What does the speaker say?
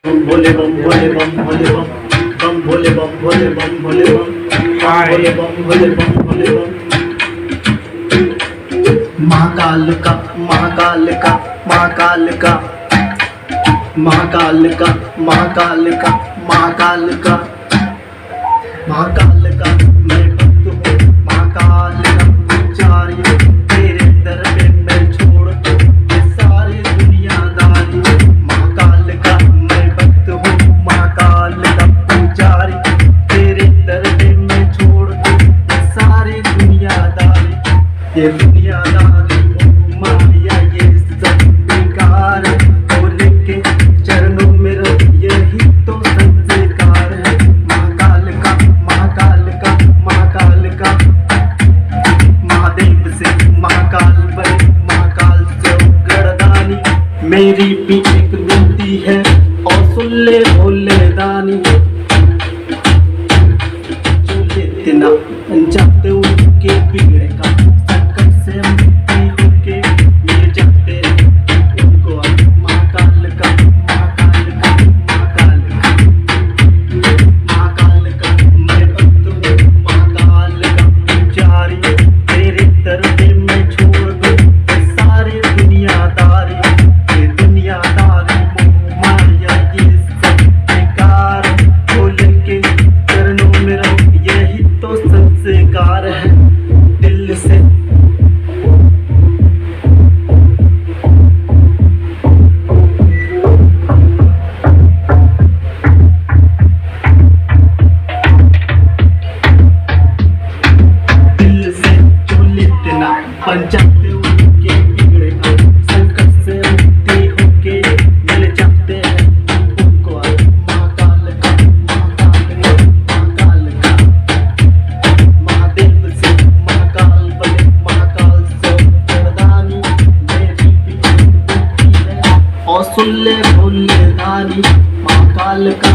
भोले बम भोले बम भोले बम बम भोले बम भोले बम भोले बम भोले बम भोले बम भोले बम। महाकाल का महाकाल का महाकाल का महाकाल का महाकाल का महाकाल का महाकाल का मैं भक्त हूँ महाकाल का पुजारी तेरे दर पे मैं छोड़ दूँ ये सारी दुनियादारी। महाकाल का मैं भक्त हूँ महाकाल का पुजारी तेरे दर पे मैं छोड़ दूँ ये सारी दुनियादारी। ये दुनियादारी मोह माया ये सब बेकार है भोले के चरणों में रहो यही तो संस्कार है। महाकाल का महाकाल का महाकाल का महादेव से महाकाल बने महाकाल से गणदानी। मेरी भी एक विनती है और सुन ले भोले दानी। जो लेते ना जाते उनके बिगड़े का संकट से मुक्ति होके मिल जाते उनको महाकाल का महाकाल का महाकाल का महाकाल का मैं भक्त हूँ महाकाल का पुजारी तेरे दर पे मैं छोड़ दूँ ये सारी दुनियादारी। ये दुनियादारी मोह माया ये सब बेकार भोले के चरणों में रहो यही तो संस्कार है। दिल से दिल से जो लेते ना बन जाते उनके बिगड़े का संकट से मुक्ति होके मिल जाते हैं उनको महाकाल का महाकाल का महाकाल का महादेव से महाकाल बने महाकाल से वरदानी। मेरी भी विनती है और सुन ले भोले दानी। महाकाल का